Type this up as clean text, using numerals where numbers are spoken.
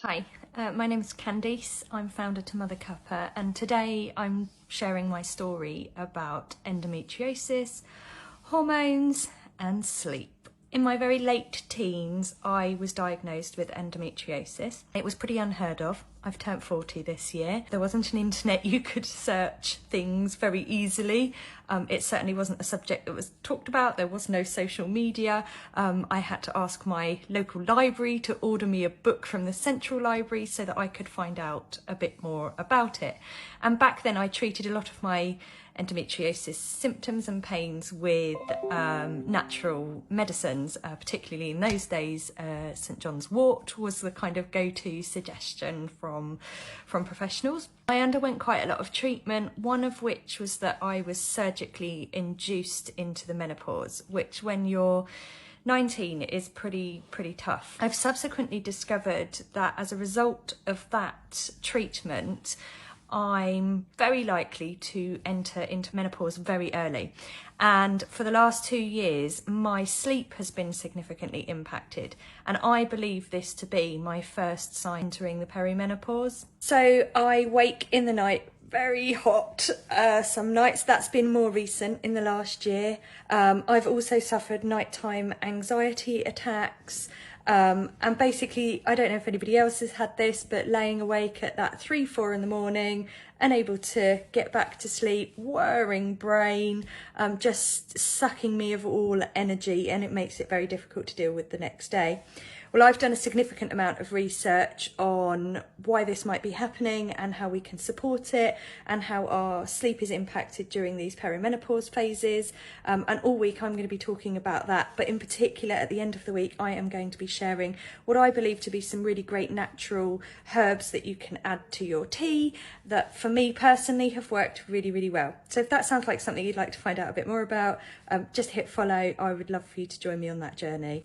Hi, my name is Candice. I'm founder to Mother Cuppa, and today I'm sharing my story about endometriosis, hormones and sleep. In my very late teens, I was diagnosed with endometriosis. It was pretty unheard of. I've turned 40 this year. There wasn't an internet you could search things very easily. It certainly wasn't a subject that was talked about. There was no social media. I had to ask my local library to order me a book from the central library so that I could find out a bit more about it. And back then I treated a lot of my endometriosis symptoms and pains with natural medicines, particularly in those days. St John's wort was the kind of go-to suggestion from professionals. I underwent quite a lot of treatment, one of which was that I was surgically induced into the menopause, which when you're 19 is pretty tough. I've subsequently discovered that as a result of that treatment, I'm very likely to enter into menopause very early. And for the last 2 years, my sleep has been significantly impacted. And I believe this to be my first sign entering the perimenopause. So I wake in the night very hot some nights. That's been more recent in the last year. I've also suffered nighttime anxiety attacks. And basically, I don't know if anybody else has had this, but laying awake at that 3-4 in the morning, unable to get back to sleep, whirring brain, just sucking me of all energy, and it makes it very difficult to deal with the next day. Well, I've done a significant amount of research on why this might be happening and how we can support it and how our sleep is impacted during these perimenopause phases. And all week I'm going to be talking about that. But in particular, at the end of the week, I am going to be sharing what I believe to be some really great natural herbs that you can add to your tea that for me personally have worked really well. So if that sounds like something you'd like to find out a bit more about, just hit follow. I would love for you to join me on that journey.